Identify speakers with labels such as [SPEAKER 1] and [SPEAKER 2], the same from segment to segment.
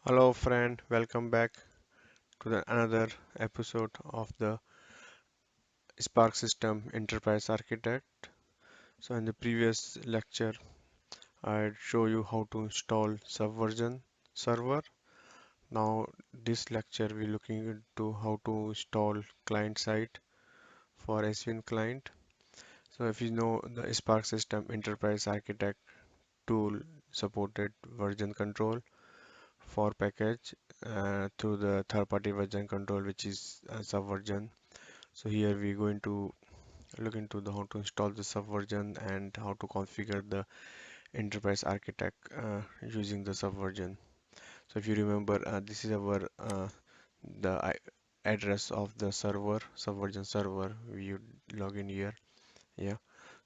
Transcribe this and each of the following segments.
[SPEAKER 1] Hello friend, welcome back to another episode of the Spark System Enterprise Architect. So in the previous lecture, I show you how to install Subversion server. Now this lecture we're looking into how to install client side for SVN client. So if you know the Spark System Enterprise Architect tool supported version control for package through the third-party version control, which is Subversion. So here we're going to look into the how to install the Subversion and how to configure the enterprise architect using the Subversion. So if you remember, this is our the address of the server, Subversion server. We would log in here. Yeah.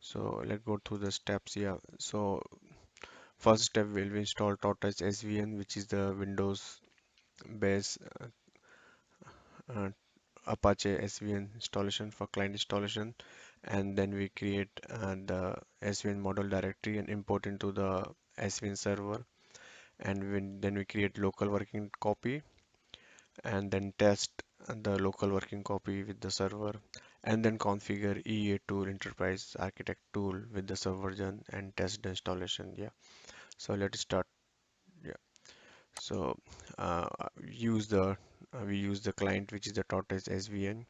[SPEAKER 1] So let's go through the steps. Yeah. So first step will be install Tortoise SVN, which is the Windows base uh, Apache SVN installation for client installation, and then we create the SVN model directory and import into the SVN server, and then we create local working copy and then test the local working copy with the server, and then configure EA tool enterprise architect tool with the Subversion and test the installation. Yeah, so let's start. Yeah, so use the we use the client, which is the Tortoise SVN.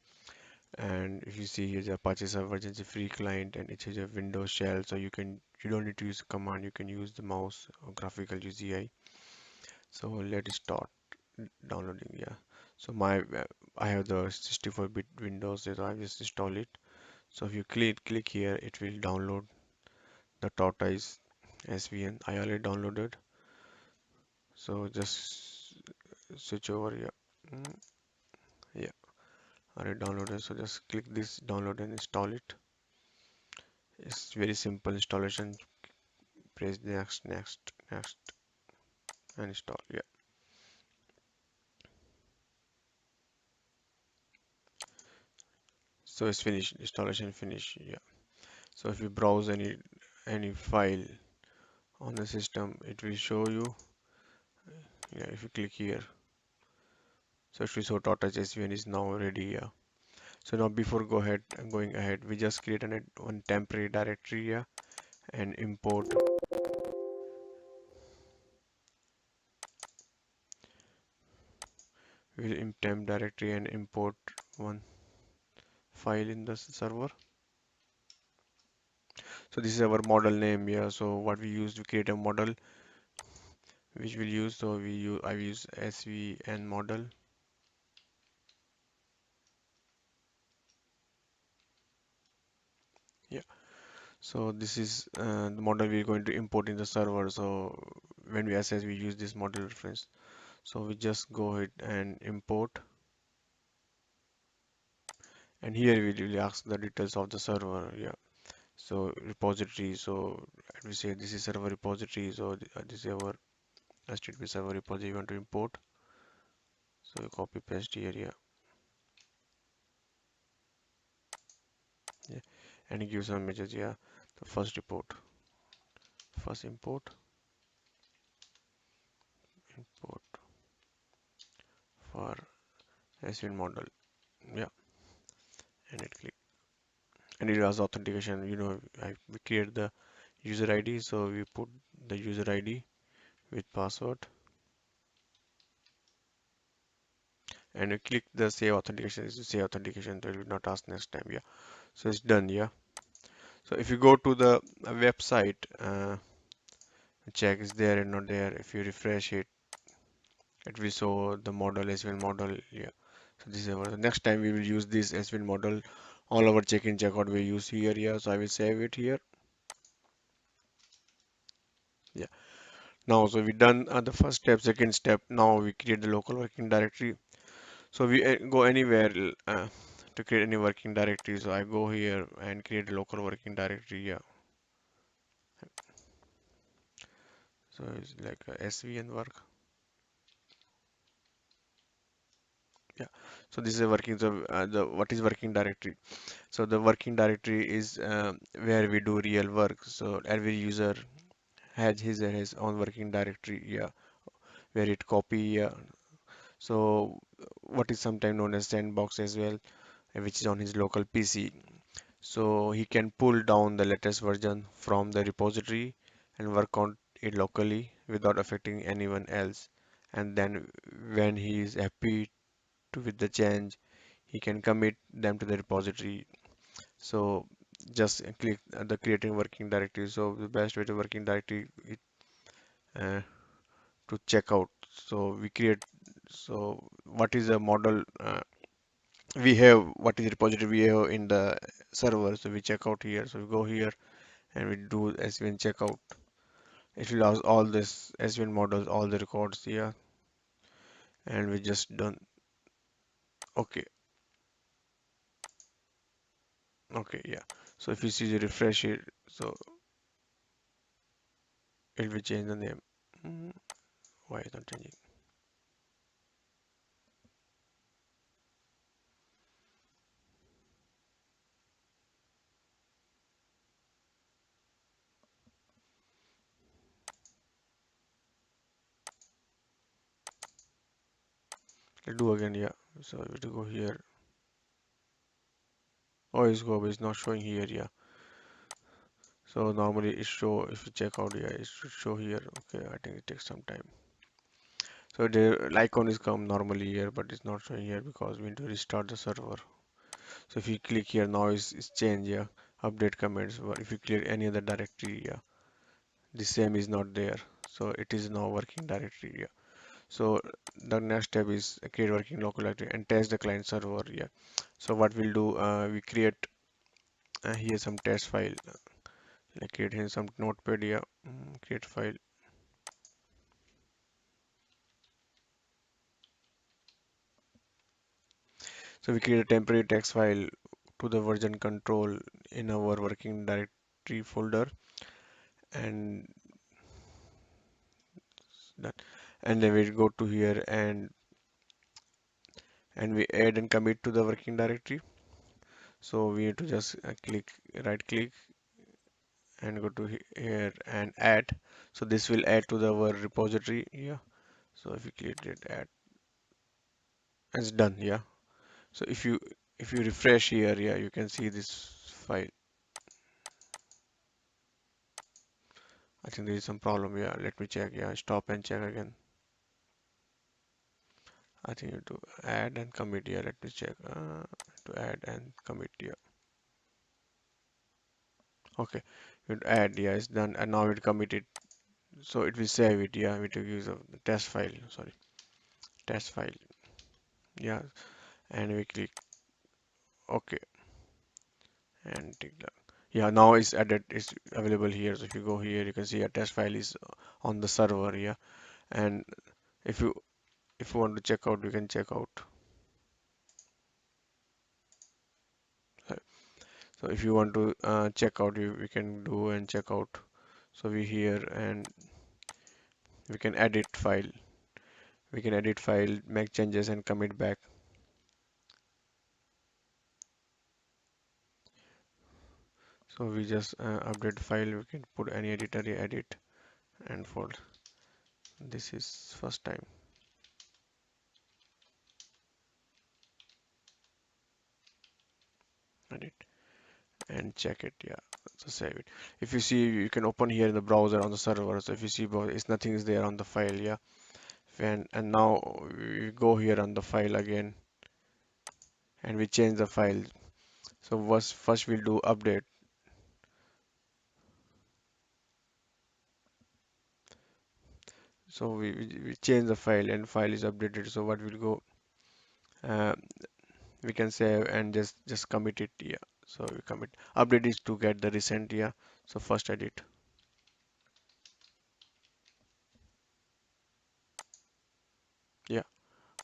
[SPEAKER 1] And if you see here, the Apache Subversion is a free client and it is a Windows shell, so you don't need to use a command, you can use the mouse or graphical UCI. So let's start downloading. Yeah. So I have the 64-bit Windows, so I just install it. So if you click here, it will download the Tortoise SVN. I already downloaded. So just switch over. Yeah. Yeah. Already downloaded. So just click this download and install it. It's very simple installation. Press next, and install. Yeah. So it's finished. Installation finished. Yeah. So if you browse any file on the system, it will show you. Yeah. If you click here, so it will show Tortoise SVN is now ready. Yeah. So now before going ahead, we just create one temporary directory. Yeah, and import. We'll temp directory and import one file in the server. So this is our model name. Yeah. So what we use to create a model which we'll use. So I use svn model. Yeah. So this is the model we're going to import in the server. So when we access, we use this model reference. So we just go ahead and import, and here we will ask the details of the server. Yeah. So repository. So we say this is server repository. So this is our HTTP server repository you want to import. So you copy paste here. Yeah. Yeah. And it gives some message. Yeah. The first import for SVN model. Yeah. And it click. And it has authentication. We create the user ID, so we put the user ID with password, and we click the save authentication. This is save authentication, so it will not ask next time. Yeah, so it's done. Yeah. So if you go to the website, check is there and not there. If you refresh it, it will show the model SVN model. Yeah. So this is our next time we will use this SVN model. All our check-in checkout we use here. Yeah. So I will save it here. Yeah. Now, so we done the first step, second step. Now we create the local working directory. So we go anywhere to create any working directory. So I go here and create a local working directory. Yeah. So it's like a SVN work. Yeah. So this is a working. So the what is working directory? So the working directory is where we do real work. So every user has his or his own working directory. Yeah. where it copy so what is sometimes known as sandbox as well, which is on his local PC. So he can pull down the latest version from the repository and work on it locally without affecting anyone else. And then when he is happy with the change, he can commit them to the repository. So just click the creating working directory. So the best way to working directory is uh, to check out. So we create. So what is a model? We have what is the repository we have in the server. So we check out here. So we go here and we do svn checkout. It will ask all this svn models, all the records here, and we just done. Okay, okay, yeah. So if you see the refresh it, so it will change the name. Mm, why is not changing? Let's do again, yeah. So we have to go here. Oh, it's go, but it's not showing here, yeah. So normally it show if you check out, yeah, it should show here. Okay, I think it takes some time. So the icon is come normally here, but it's not showing here because we need to restart the server. So if you click here now, it's change, yeah. Update comments. But if you clear any other directory, yeah, the same is not there. So it is now working directory, yeah. So the next step is create working local directory and test the client server, yeah. So what we'll do, we create here some test file, like create here some notepad, yeah. Create file. So we create a temporary text file to the version control in our working directory folder, and that, and then we go to here and we add and commit to the working directory. So we need to just click right click and go to here and add. So this will add to our repository. Yeah. So if you click it, add, it's done. Yeah. So if you refresh here, yeah, you can see this file. I think there is some problem. Yeah. Let me check. Yeah. Stop and check again. I think you have to add and commit. Yeah. Let me check. To add and commit. Yeah. Okay. You add. Yeah. It's done. And now it committed. So it will save it. Yeah. We to use a test file. Sorry. Test file. Yeah. And we click OK and take that. Yeah, now it's added, it's available here. So if you go here, you can see a test file is on the server. Yeah, and if you if you want to check out, you can check out. Uh, So if you want to check out, we can do and check out. So we here and we can edit file. We can edit file, make changes and commit back. So we just update file. We can put any editor, edit and fold. This is first time. Edit and check it. Yeah, so save it. If you see, you can open here in the browser on the server. So if you see, it's nothing is there on the file. Yeah, and now we go here on the file again and we change the file. So first we'll do update. So we change the file and file is updated. So what will go, uh, we can save and just commit it. Yeah, so we commit. Update is to get the recent. Yeah, so first edit. Yeah,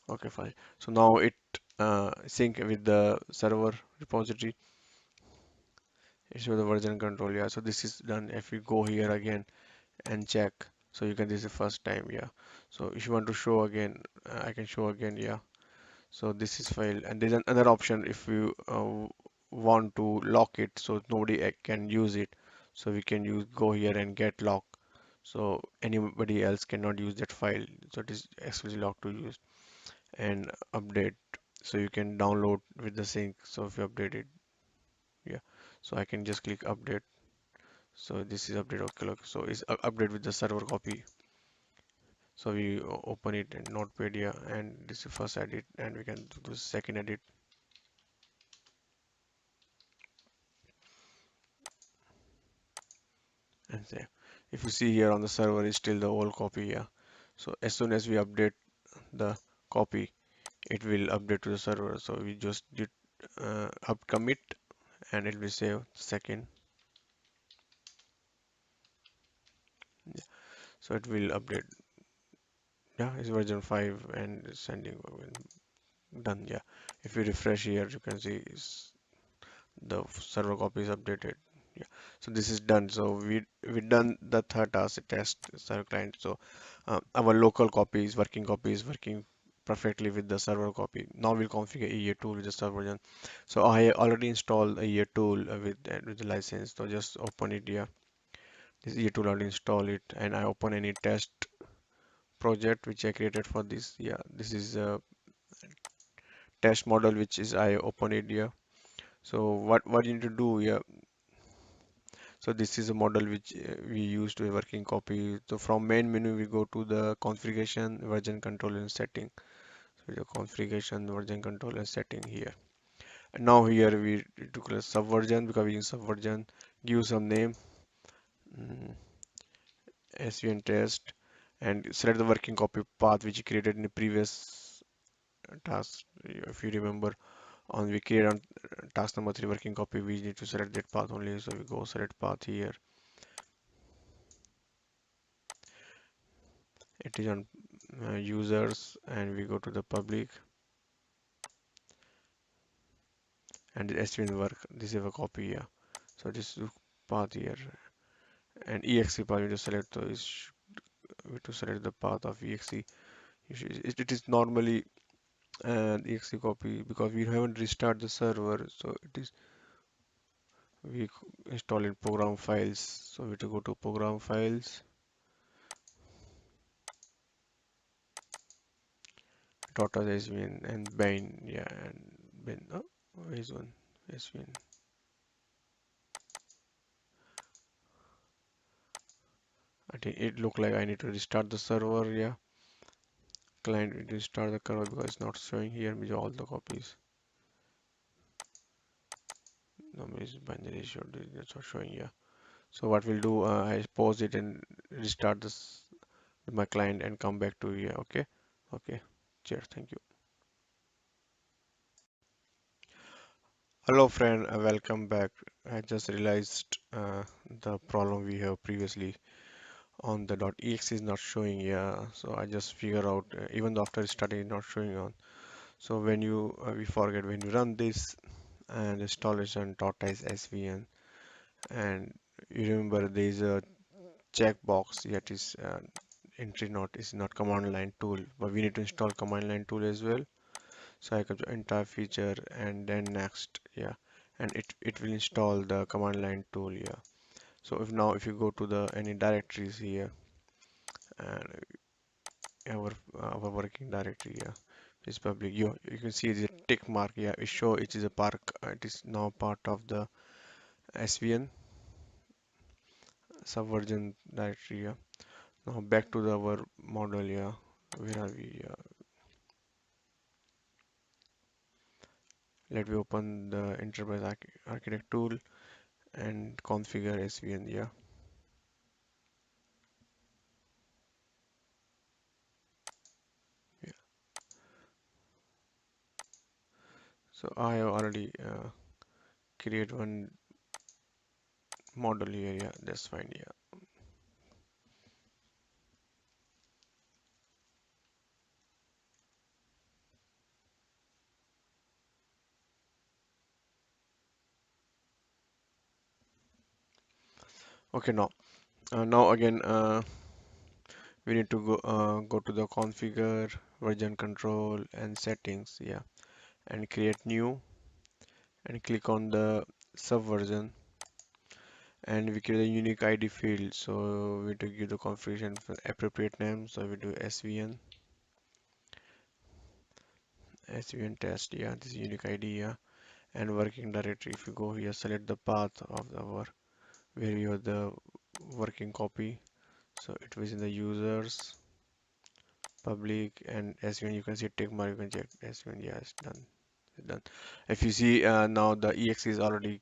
[SPEAKER 1] okay, fine. So now it sync with the server repository. It shows the version control. Yeah, so this is done. If we go here again and check, so you can, this is the first time. Yeah, so if you want to show again, I can show again. Yeah, so this is file, and there's another option if you want to lock it so nobody can use it. So we can use, go here and get lock. so anybody else cannot use that file, so it is exclusively locked to use. And update, so you can download with the sync. So if you update it, yeah, so I can just click update. So this is update. Okay, look, so it's update with the server copy. So we open it in Notepedia, and this is first edit, and we can do the second edit. And say, if you see here on the server is still the old copy, yeah. So as soon as we update the copy, it will update to the server. So we just did up commit, and it will save second. Yeah. So it will update. Yeah, it's version 5 and it's sending done. Yeah. If you refresh here, you can see the server copy is updated. Yeah, so this is done. So we done the third task, test server client. So our local copy is working perfectly with the server copy. Now we'll configure EA tool with the server version. So I already installed a EA tool with the license. So just open it here. This EA tool, I'll install it, and I open any test project which I created for this. Yeah, this is a test model which is I open it here. So what you need to do here. So this is a model which we use to a working copy. So from main menu we go to the configuration, version control and setting. So the configuration, version control and setting here. And now here we took a subversion because we use subversion. Give some name, mm, svn test, and select the working copy path which you created in the previous task. If you remember, on we create on task number 3 working copy, we need to select that path only. So we go select path here. It is on users, and we go to the public, and the svn work. This is a copy here. So this is path here, and exe path we to select. So is we to select the path of exe. It is normally an exe copy because we haven't restart the server. So it is we install in program files. So we to go to program files, dot svn and bin. Yeah, and bin. Oh, where is one svn. I think it look like I need to restart the server. Yeah, client will restart the server because it's not showing here me all the copies. No, is binary showed that's not showing here. So what we'll do, I pause it and restart this with my client and come back to here. Okay, okay. Cheers. Thank you. Hello, friend. Welcome back. I just realized the problem we have previously on the .exe is not showing here. So I just figure out even though after starting it's not showing on. So when you we forget when you run this and installation .is svn, and you remember there is a checkbox yet is entry not is not command line tool, but we need to install command line tool as well. So I come to entire feature and then next, yeah, and it will install the command line tool. Yeah, so if you go to the any directories here, and our working directory, yeah, is public. You can see the tick mark. Yeah, it show it is a park. It is now part of the svn subversion directory. Yeah, now back to our model. Yeah, where are we? Let me open the enterprise architect tool and configure svn. Yeah, yeah. So I have already create one model here. Yeah, that's fine. Yeah. Okay, now again we need to go to the configure, version control and settings. Yeah, and create new and click on the subversion, and we create a unique ID field. So we to give the configuration for appropriate name. So we do svn test. Yeah, this is unique ID. Yeah, and working directory. If you go here, select the path of our where you have the working copy. So it was in the users, public, and svn. You can see tick mark. You can check svn. Yeah, it's done. It's done. If you see now the exe is already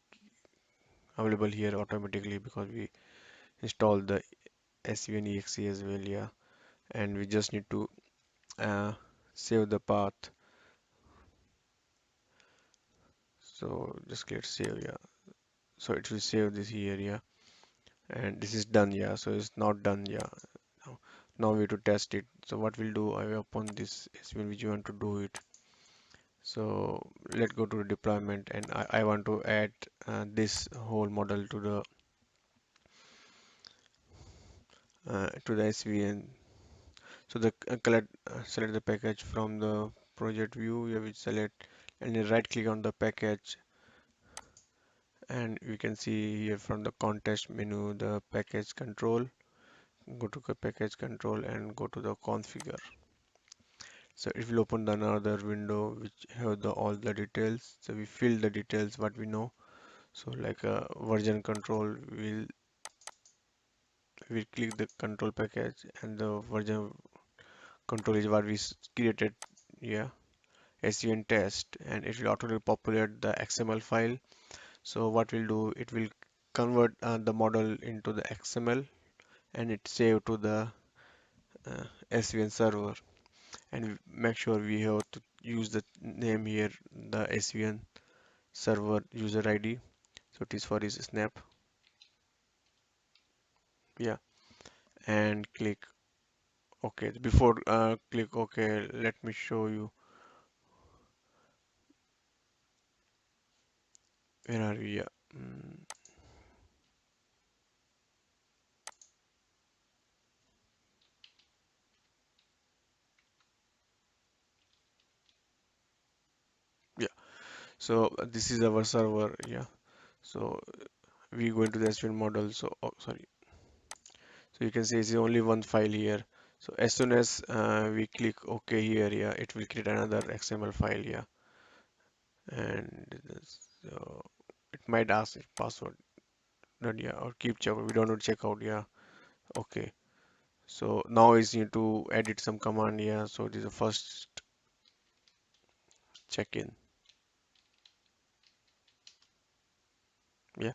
[SPEAKER 1] available here automatically because we installed the svn exe as well. Yeah, and we just need to uh, save the path. So just click save. Yeah, so it will save this here. Yeah, and this is done. Yeah, so it's not done. Yeah, now we have to test it. So what we'll do, I will open this svn which you want to do it. So let's go to the deployment, and I want to add this whole model to the svn. So the select the package from the project view. You will select and you right click on the package, and we can see here from the context menu the package control. Go to the package control and go to the configure. So it will open another window which have all the details. So we fill the details what we know. So like version control, we'll click the control package, and the version control is what we created. Yeah, svn test, and it will automatically populate the XML file. So what we'll do, it will convert the model into the XML, and it save to the svn server. And make sure we have to use the name here, the svn server user ID. So it is for his snap. Yeah, and click OK. Before click OK, let me show you where are we. Yeah. Mm, yeah. So this is our server. Yeah. So we go into the svn model. So oh, sorry. So you can see it's only one file here. So as soon as we click OK here, yeah, it will create another XML file. Yeah, and so it might ask if password. Not yeah, or keep check. We don't know check out. Yeah. Okay. So now is need to edit some command. Yeah. So this is the first check-in. Yeah.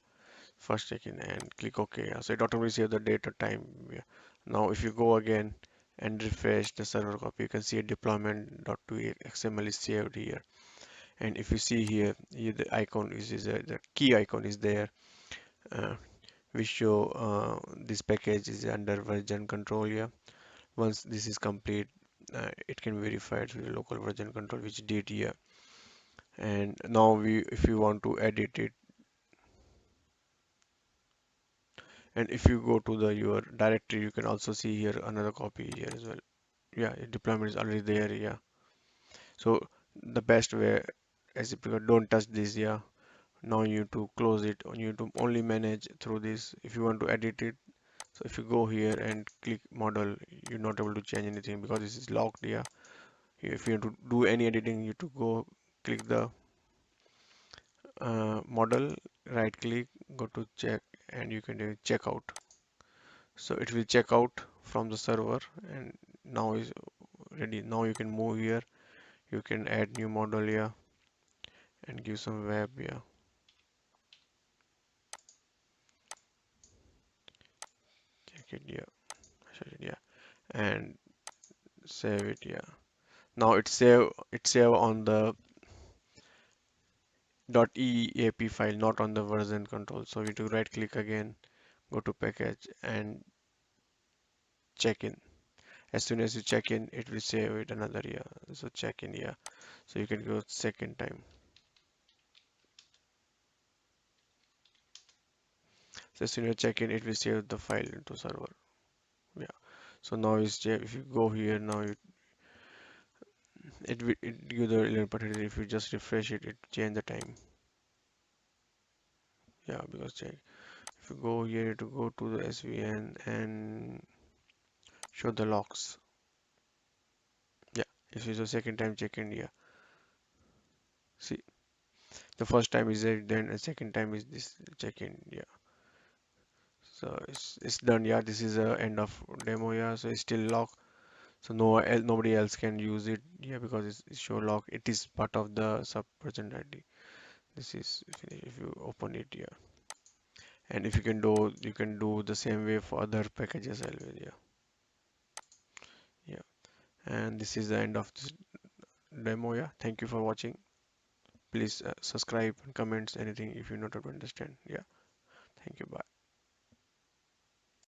[SPEAKER 1] First check-in and click OK. Yeah. So it automatically save the date or time. Yeah. Now if you go again and refresh the server copy, you can see a deployment.2 XML is saved here. And if you see here, the icon is the key icon is there. Uh, we show this package is under version control. Yeah. Once this is complete, it can verify to the local version control which date here. And now if you want to edit it, and if you go to the your directory, you can also see here another copy here as well. Yeah, deployment is already there. Yeah. So the best way, as if you don't touch this. Yeah. Now you need to close it, or you need to only manage through this. If you want to edit it, so if you go here and click model, you're not able to change anything because this is locked. Yeah. If you want to do any editing, you have to go click the model, right click, go to check, and you can do check out. So it will check out from the server, and now is ready. Now you can move here, you can add new model here and give some web. Yeah, check it. Yeah, check it. Yeah, and save it. Yeah, now it's save on the .eap file, not on the version control. So we do right click again, go to package and check in. As soon as you check in, it will save it another. Yeah, so check in. Yeah, so you can go second time. So as soon as you check in, it will save the file into server. Yeah, so now if you go here now, it give the 11 if you just refresh it, it change the time. Yeah, because check If you go here to go to the SVN and show the logs. Yeah, if it's the second time check in here. See, the first time is it, then the second time is this check in. Yeah. So it's done. Yeah, this is the end of demo. Yeah, so it's still locked. So nobody else can use it. Yeah, because it's show lock. It is part of the Subversion ID. This is finished if you open it. Yeah, and if you can do the same way for other packages as well. Yeah, yeah. And this is the end of this demo. Yeah, thank you for watching. Please subscribe and comments anything if you not able to understand. Yeah, thank you. Bye.